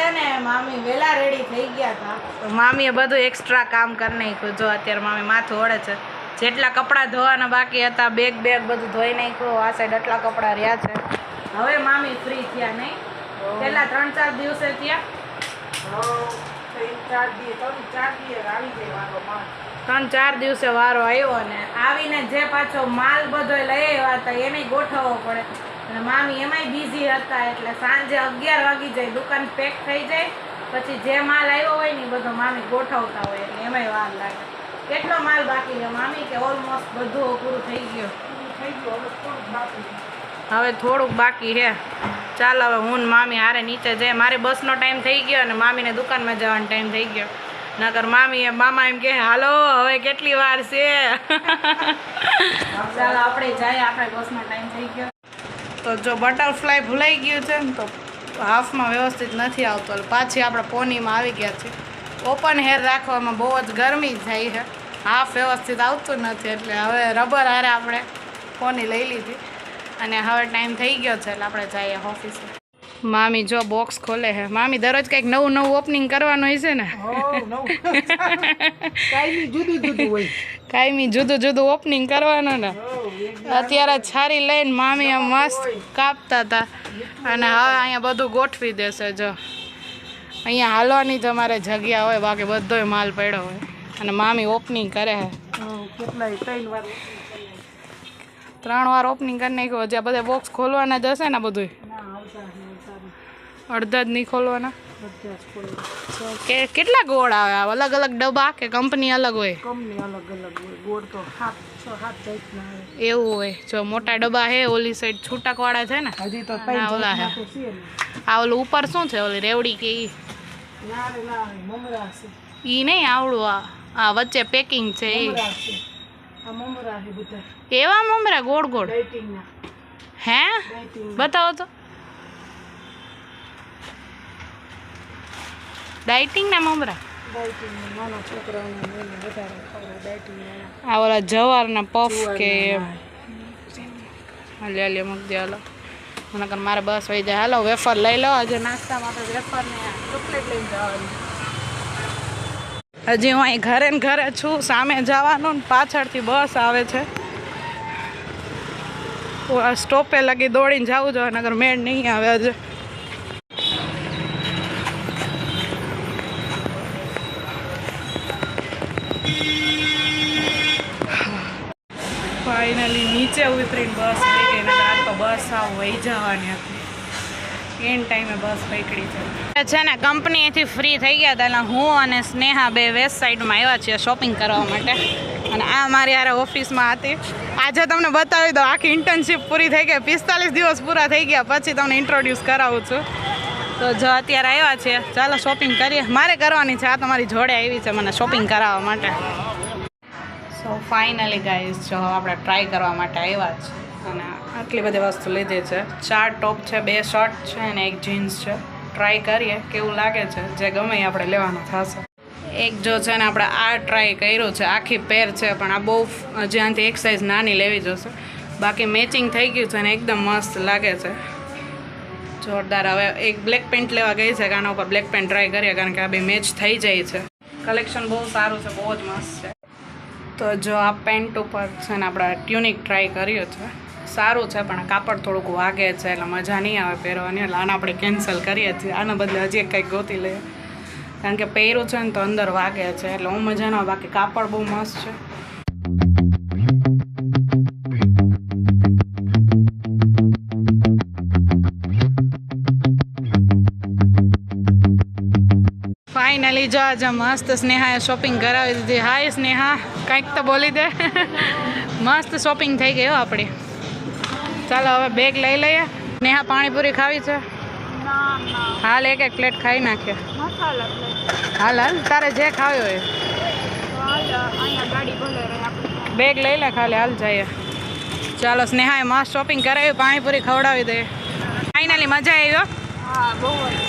છે ને મામી વેલા રેડી થઈ ગયા હતા. મામીએ બધું એક્સ્ટ્રા કામ કરી નાખ્યું. જો અત્યારે મામી માથું ઓળે છે. જેટલા કપડાં ધોવાના બાકી હતા બેગ બધું ધોઈ નાખ્યું. આ સાઈડ આટલા કપડાં રહ્યા છે. હવે મામી ફ્રી થયા નહીં? પેલા 3-4 દિવસે થયા. 3-4 દિવસે વારો આવ્યો અને આવીને જે પાછો માલ બધો લઈ આવ્યા હતા એને ગોઠવવો પડે અને મામી એમાંય બિઝી હતા એટલે સાંજે 11 વાગી જાય, દુકાન પેક થઈ જાય. પછી જે માલ આવ્યો હોય ને બધો મામી ગોઠવતા હોય એટલે એમાંય વાર લાગે. કેટલો માલ બાકી છે મામી? કે ઓલમોસ્ટ બધું પૂરું થઈ ગયું? હવે થોડુંક બાકી છે. ચાલ હવે હું મામી હારે નીચે જાય. મારી બસનો ટાઈમ થઈ ગયો અને મામીને દુકાનમાં જવાનો ટાઈમ થઈ ગયો. નકર મામા એમ કે હાલો હવે કેટલી વાર છે. ચાલો આપણે જાય, આપણે બસનો ટાઈમ થઈ ગયો. તો જો બટરફ્લાય ભૂલાઈ ગયું છે ને તો હાફમાં વ્યવસ્થિત નથી આવતો. પાછી આપણે પોનીમાં આવી ગયા છે. ઓપન હેર રાખવામાં બહુ જ ગરમી થાય છે. હાફ વ્યવસ્થિત આવતું નથી એટલે હવે રબર હારે આપણે પોની લઈ લીધી અને હવે ટાઈમ થઈ ગયો છે એટલે આપણે જઈએ ઓફિસે. મામી જો બોક્સ ખોલે છે. મામી દરરોજ કંઈક નવું ઓપનિંગ કરવાનું હોય છે ને? કાયમી જુદું ઓપનિંગ કરવાનું ને. અત્યારે છારી લઈને મામી આમ મસ્ત કાપતા હતા અને હવે અહીંયા બધું ગોઠવી દેશે. જો અહીંયા હાલવાની તમારે જગ્યા હોય, બાકી બધોય માલ પડ્યો હોય અને મામી ઓપનિંગ કરે છે. 3 વાર ઓપનિંગ કરી નાખ્યું. હજી બધા બોક્સ ખોલવાના જ હશે ને? બધું અડધા જ નહીં ખોલવાના. કેટલા ગોળ આવે? અલગ અલગ ડબ્બા કે કંપની અલગ હોય? કંપની અલગ હોય. ગોળ તો 7 ટાઈપના આવે. એવું હોય. જો મોટા ડબ્બા હે ઓલી સાઈડ છૂટકવાળા છે ને? હજી તો ઓલા હે. આ ઓલું ઉપર શું છે? ઓલી રેવડી કે ઈ? મમરા છે. ઈ નહીં આવડું. આ વચ્ચે પેકિંગ છે ઈ. એવા મમરા ગોળ હે? બતાવો તો. ડાયટિંગ ના મમરા? આ ઓલા જવારના પફ કે લે મૂકી દે. હાલો મને મારે બસ વહી જાય. હાલો વેફર લઈ લો. આજે નાસ્તામાં તો વેફર ને ચોકલેટ લઈને જવાનું. હજી હું અહીં ઘરે છું. સામે જવાનું ને પાછળથી બસ આવે છે. સ્ટોપે લગી દોડીને જવું જોઈએ નગર મેળ નહીં આવે. હજુ ફાઇનલી નીચે ઉતરીને બસ થઈ ગઈ. નગર આ તો બસ આવ વહી જવાની હતી. એન ટાઈમે બસ પકડી છે ને. કંપનીથી ફ્રી થઈ ગયા હતા એટલે હું અને સ્નેહા બે વેસ્ટ સાઈડમાં આવ્યા છીએ શોપિંગ કરવા માટે. અને આ મારી હારે ઓફિસમાં હતી. આજે તમને બતાવી દો. આખી ઇન્ટર્નશીપ પૂરી થઈ ગઈ. 45 દિવસ પૂરા થઈ ગયા પછી તમને ઇન્ટ્રોડ્યુસ કરાવું છું. તો જો અત્યારે આવ્યા છે. ચાલો શોપિંગ કરીએ. મારે કરવાની છે. આ તમારી જોડે આવી છે મને શોપિંગ કરાવવા માટે. સો ફાઇનલી ગાઈઝ જો આપણે ટ્રાય કરવા માટે આવ્યા છે અને આટલી બધી વસ્તુ લીધી છે. 4 ટોપ છે, 2 શર્ટ છે અને 1 જીન્સ છે. ટ્રાય કરીએ કેવું લાગે છે. જે ગમે એ આપણે લેવાનું થશે. એક જો છે ને આપણે આ ટ્રાય કર્યું છે. આખી પેર છે પણ આ બહુ જ્યાંથી એક સાઇઝ નાની લેવી જોશે. બાકી મેચિંગ થઈ ગયું છે ને એકદમ મસ્ત લાગે છે. જોરદાર. હવે એક બ્લેક પેન્ટ લેવા ગઈ છે કે આના ઉપર બ્લેક પેન્ટ ટ્રાય કરીએ કારણ કે આ બે મેચ થઈ જાય છે. કલેક્શન બહુ સારું છે, બહુ જ મસ્ત છે. તો જો આ પેન્ટ ઉપર છે ને આપણે ટ્યુનિક ટ્રાય કર્યું છે. સારું છે પણ કાપડ થોડુંક વાગે છે એટલે મજા નહીં આવે પહેરવાની. એટલે આને આપણે કેન્સલ કરીએ છીએ. આના બદલે હજી કંઈક ગોતી લઈએ કારણ કે પહેર્યું છે ને તો અંદર વાગે છે એટલે હું મજા ન આવે. બાકી કાપડ બહુ મસ્ત છે. ફાઇનલી જો આજે મસ્ત સ્નેહાએ શોપિંગ કરાવી દીધી. હાય સ્નેહા, કંઈક તો બોલી દે. મસ્ત શોપિંગ થઈ ગઈ હો આપણી. ચાલો હવે બેગ લઈ લઈએ. સ્નેહા પાણીપુરી ખાવી છે? હાલ એક પ્લેટ ખાઈ નાખીએ. હાલ તારે જે ખાવી હોય. બેગ લઈ લે ખાલી. હાલ જઈએ. ચાલો સ્નેહાએ મસ્ત શોપિંગ કરાવી. પાણીપુરી ખવડાવી દઈએ. ફાઇનલી મજા આવી હો.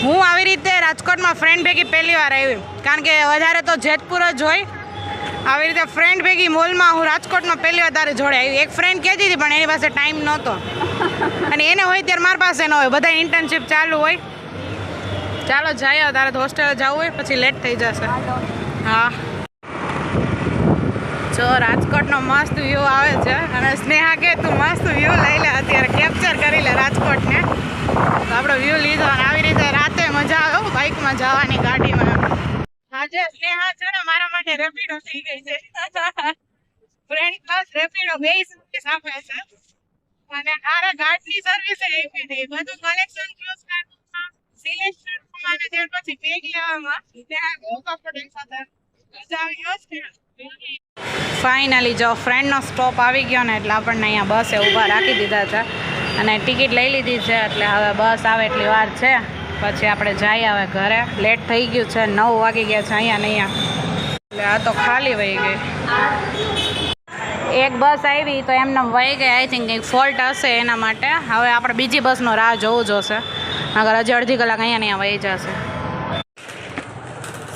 હું આવી રીતે રાજકોટમાં ફ્રેન્ડ ભેગી પહેલી વાર આવી કારણ કે વધારે તો જેતપુર જ હોય. આવી રીતે ફ્રેન્ડ ભેગી મોલમાં હું રાજકોટમાં પહેલી વાર તારી જોડે આવી. એક ફ્રેન્ડ કહેતી હતી પણ એની પાસે ટાઈમ નહોતો અને એને હોય ત્યારે મારી પાસે ન હોય. બધા ઇન્ટર્નશીપ ચાલુ હોય ચાલો જાય તારે તો હોસ્ટેલ જવું હોય પછી લેટ થઈ જશે હા જો રાજકોટનો મસ્ત વ્યૂ આવે છે અને સ્નેહા કે તું મસ્ત વ્યૂ લઈ લે અત્યારે કેપ્ચર કરી લે રાજકોટને તો આપણો વ્યૂ લીધો અને આવી રીતે રાતે મજા આવે બાઇકમાં જવાની ગાડીમાં આજે સ્નેહા છે ને મારા માટે રેપિડો થઈ ગઈ છે ફ્રેન્ડ પ્લસ રેપિડો બે સર્વિસ આપે છે અને આરે ગાડીની સર્વિસ આપી હતી બધું કલેક્શન ચૂઝ કરવામાં સિલેક્શન અને ત્યાર પછી બેગ લેવામાં ત્યાં બહુ કમ્ફર્ટેબલ હતા મજા આવી ગયો છે ફાઇનલી જો ફ્રેન્ડનો સ્ટોપ આવી ગયો ને એટલે આપણને અહીંયા બસે ઊભા રાખી દીધા છે અને ટિકિટ લઈ લીધી છે એટલે હવે બસ આવે એટલી વાર છે પછી આપણે જઈએ હવે ઘરે લેટ થઈ ગયું છે 9 વાગી ગયા છે અહીંયા ને અહીંયા એટલે આ તો ખાલી વહી ગઈ એક બસ આવી તો એમને વહી ગઈ આઈ થિંક કંઈક ફોલ્ટ હશે એના માટે હવે આપણે બીજી બસનો રાહ જોવું જોશે અગર હજી અડધી કલાક અહીંયા વહી જશે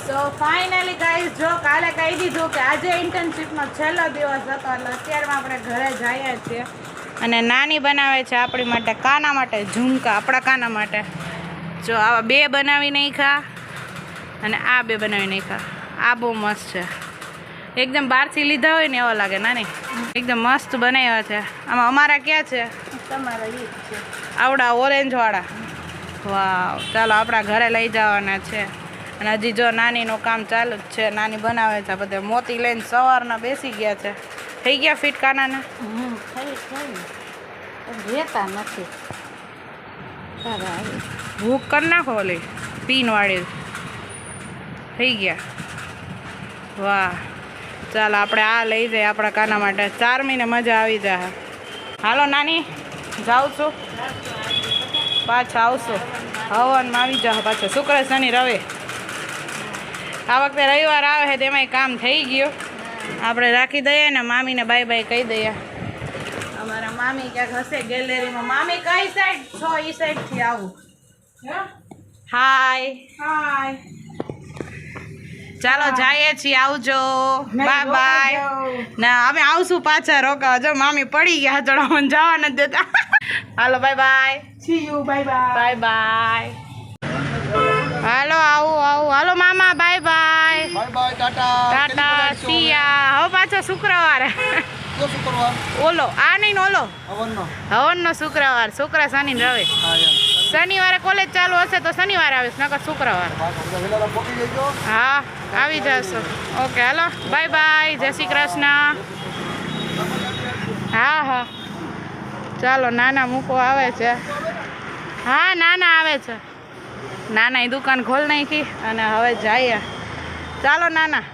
સો ફાઇનલી ગાઈઝ જો કાલે કહી દીધું કે આજે ઇન્ટર્નશીપનો છેલ્લો દિવસ હતો એટલે અત્યારમાં આપણે ઘરે જઈએ છીએ અને નાની બનાવે છે આપણી માટે કાના માટે ઝુમકા આપણા કાના માટે જો આવા 2 બનાવી નાખ્યા અને આ 2 બનાવી નાખ્યા આ બહુ મસ્ત છે એકદમ બહારથી લીધા હોય ને એવા લાગે નાની એકદમ મસ્ત બનાવ્યા છે આમાં અમારા ક્યાં છે તમારા ઈ છે આવડા ઓરેન્જવાળા વાવ ચાલો આપણા ઘરે લઈ જવાના છે અને હજી જો નાનીનું કામ ચાલુ જ છે નાની બનાવે છે બધે મોતી લઈને સવારના બેસી ગયા છે થઈ ગયા ફિટ કાનાના રહેતા નથી ભૂખ કરી નાખો ઓલી પીનવાળી થઈ ગયા વાહ ચાલો આપણે આ લઈ જઈએ આપણા કાના માટે 4 મહિને મજા આવી જાય હાલો નાની જાઉં છું પાછા આવશો હવનમાં આવી જાઓ પાછા શુક્ર શનિ રવિ આ વખતે રવિવાર આવે છે તેમાંય કામ થઈ ગયું આપણે રાખી દઈએ ને મામીને બાય બાય કહી દઈએ અમારા મામી ક્યાંક હશે ગેલેરીમાં મામી કઈ સાઈડ છો એ સાઈડથી આવું હાય હાય ચાલો જઈએ છીએ આવજો બાય બાય ના અમે આવશું પાછા રોકાવા જો મામી પડી ગયા ચડો મને જવા નથી દેતા હાલો bye bye see you bye bye bye bye હાલો આવું હાલો મામા bye bye bye bye tata tata Siya હવે પાછો શુક્રવારે કયો શુક્રવાર ઓલો આ નહીં ઓલો હવનનો હવનનો શુક્રવાર શુક્ર શનિ રવિ હા યાર શનિવારે કોલેજ ચાલુ હશે તો શનિવારે આવીશ નકર શુક્રવાર પાછા વેલા પહોંચી જજો હા આવી જશો ઓકે હાલો બાય બાય જય શ્રી કૃષ્ણ હા હા ચાલો નાના મૂકો આવે છે હા નાના આવે છે નાના એ દુકાન ખોલ નાખી અને હવે જઈએ ચાલો નાના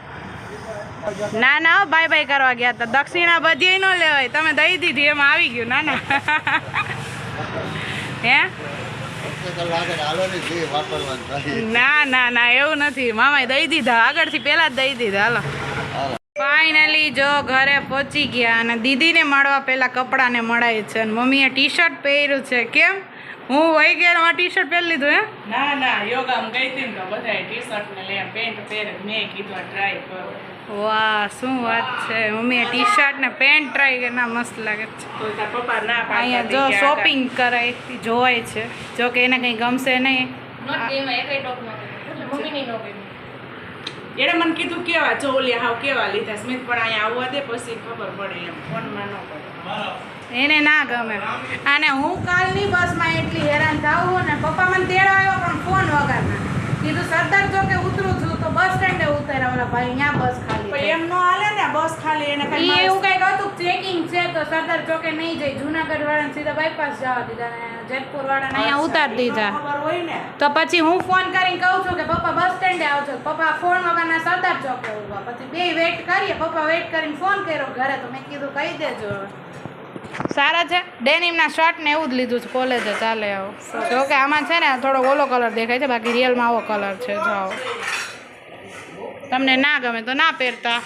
નાના હો બાય બાય કરવા ગયા હતા દક્ષિણા બધી ન લેવાય તમે દઈ દીધી એમાં આવી ગયું નાના હે ના ના ના એવું નથી મામાએ દઈ દીધા આગળથી પહેલા જ દઈ દીધા હાલો ફાઇનલી જો ઘરે પહોંચી ગયા અને દીદીને મળવા પહેલા કપડાને મળાય છે અને મમ્મીએ ટી શર્ટ પહેર્યું છે કેમ હું વહી ગયા ટી શર્ટ પહેરી લીધું હે ના ના યોગામાં ગઈ હતી ને તો બધાએ ટી શર્ટ ને લે પેન્ટ પહેરે મેં કીધું ટ્રાય કરો વાહ શું વાત છે મમ્મીએ ટી શર્ટ ને પેન્ટ ટ્રાય કરી ના મસ્ત લાગે છે તો તાર પપ્પા ના અહીંયા જો શોપિંગ કરાય જોવાય છે જો કે એને કંઈ ગમશે નહીં એને મને કીધું કેવા જો ઓલી હાવ કેવા લીધા સ્મિત પણ અહીંયા આવવા દે પછી ખબર પડે એમ ફોનમાં ન પડે એને ના ગમે અને હું કાલની બસમાં એટલી હેરાન થાઉં ને પપ્પા મને તેડવા આવ્યો પણ ફોન વગરના કીધું સરદાર ચોકે ઉતરું છું તો બસ સ્ટેન્ડે ઉતર્યા ઓલા ભાઈ અહીંયા બસ ખાલી પણ એમ ન હાલે ને બસ ખાલી એને ઈ એવું કંઈક હતું ચેકિંગ છે તો સરદાર ચોકે નહીં જઈ જુનાગઢ વાળાને સીધા બાયપાસ જવા દીધા ને જેતપુર વાળાને અહીંયા ઉતારી દીધા ખબર હોય ને તો પછી હું ફોન કરીને કહું છું કે પપ્પા બસ સ્ટેન્ડે આવજો પપ્પા ફોન વગરના સરદાર ચોકે ઉભા પછી બે વેઇટ કરીએ પપ્પા વેઇટ કરીને ફોન કર્યો ઘરે તો મેં કીધું કહી દેજો સારા છે ડેનિમના શર્ટ ને એવું જ લીધું છે કોલેજે ચાલે આવો જો કે આમાં છે ને થોડો ઓલો કલર દેખાય છે બાકી રિયલમાં આવો કલર છે જો આવો તમને ના ગમે તો ના પહેરતા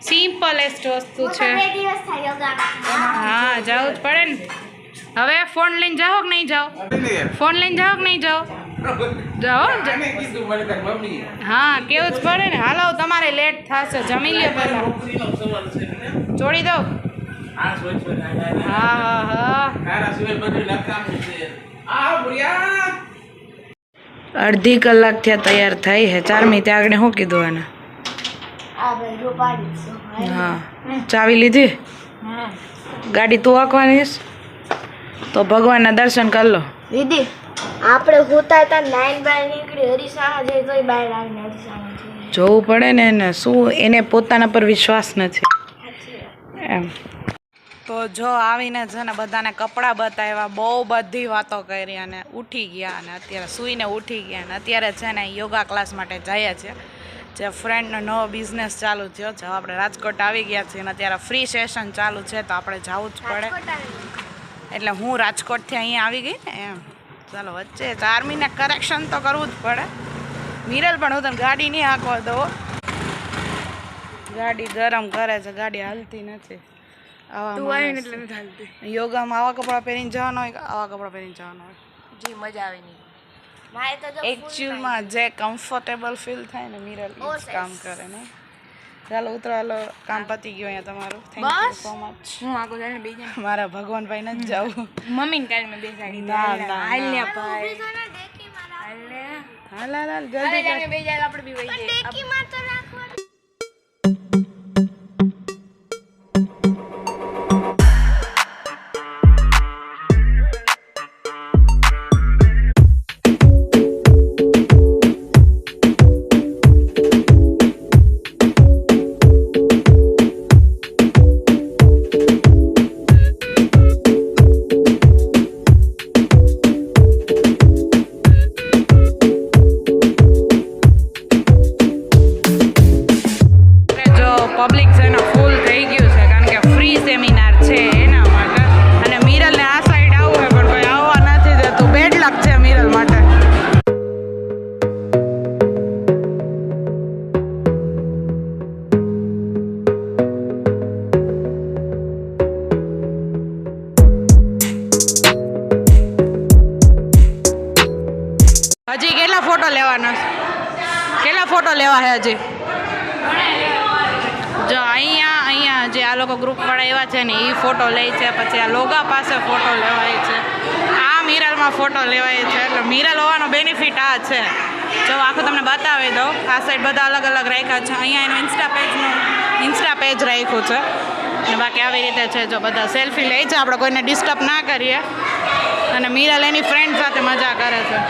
સિમ્પલેસ્ટ વસ્તુ છે હા જવું જ પડે ને હવે ફોન લઈને જાઓ કે નહીં જાઓ ફોન લઈને જાઓ કે નહીં જાઓ જાઓ હા કેવું જ પડે ને હાલો તમારે લેટ થશે જમી લ્યો પહેલાં છોડી દો હા હા હા અડધી કલાક થયા તૈયાર થઈ હે. ચારમી ત્યાં આગળ શું કીધું એને? હા, ચાવી લીધી? ગાડી તું હાંકવાની છે? તો ભગવાનના દર્શન કરી લો. દીદી આપણે હોતા હતા નાઈન બાય નીકળી હરીસાણા જઈ તોય બહાર આવીને હરીસાણા જઈએ. જોવું પડે ને એને, શું એને પોતાના પર વિશ્વાસ નથી એમ. તો જો આવીને છે ને બધાને કપડાં બતાવ્યા, બહુ બધી વાતો કરી અને ઉઠી ગયા અને અત્યારે સૂઈને ઉઠી ગયા અને અત્યારે છે ને યોગા ક્લાસ માટે જઈએ છીએ. જે ફ્રેન્ડનો નવો બિઝનેસ ચાલુ થયો છે. આપણે રાજકોટ આવી ગયા છીએ અને અત્યારે ફ્રી સેશન ચાલુ છે તો આપણે જવું જ પડે. એટલે હું રાજકોટથી અહીંયા આવી ગઈ ને એમ. ચાલો વચ્ચે 4 મહિને કરેક્શન તો કરવું જ પડે. મિરલ પણ હું તને ગાડી નહીં હાંકવા દો. ગાડી ગરમ કરે છે, ગાડી હાલતી નથી. યોગામાં આવા કપડાં પહેરીને જવાનું હોય કે આવા કપડાં પહેરીને જવાનું હોય? જી મજા આવે નહીં. મારે તો જો એકચ્યુઅલમાં જે કમ્ફર્ટેબલ ફીલ થાય ને મિરલ એ જ કામ કરે ને. ચાલો ઉતરો, હાલો કામ પતી ગયું અહીંયા તમારું. Thank you so much. હું આગળ જઈને બેસી મારા ભગવાનભાઈ નથી જવું. મમ્મીને કાલ મેં બેસાડી ના, ના, હાલ ને ના. ભાઈ હાલ હાલ હાલ જલ્દી કર. બે જાય આપણે બી વઈ જઈએ. પબ્લિક છે ને ફૂલ થઈ ગયું છે કારણ કે ફ્રી સેમિનાર છે એના માટે. અને મિરલને આ સાઈડ આવવું હોય પણ કોઈ આવવા નથી દેતું. બેડ લક છે મિરલ માટે. હજી કેટલા ફોટો લેવાના છે? કેટલા ફોટો લેવા છે હજી? જો અહીંયા જે આ લોકો ગ્રુપવાળા એવા છે ને એ ફોટો લે છે. પછી આ લોગા પાસે ફોટો લેવાય છે. આ મિરલમાં ફોટો લેવાય છે. એટલે મિરલ હોવાનો બેનિફિટ આ છે. જો આખું તમને બતાવી દઉં. આ સાઈડ બધા અલગ અલગ રાખ્યા છે. અહીંયા એનું ઇન્સ્ટા પેજ રાખ્યું છે. અને બાકી આવી રીતે છે. જો બધા સેલ્ફી લે છે. આપણે કોઈને ડિસ્ટર્બ ના કરીએ. અને મિરલ એની ફ્રેન્ડ સાથે મજા કરે છે.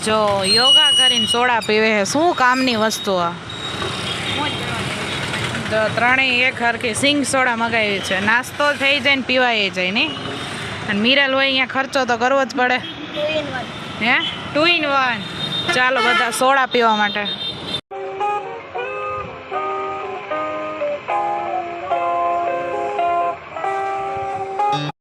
જો યોગા કરીને સોડા પીવે છે. શું કામની વસ્તુ આ? તો ત્રણેય એક હરખી સિંગ સોડા મગાવી છે. નાસ્તો થઈ જાય ને પીવાય જાય નહીં. અને મિરલ હોય અહીંયા ખર્ચો તો કરવો જ પડે. હે 2 in 1. ચાલો બધા સોડા પીવા માટે.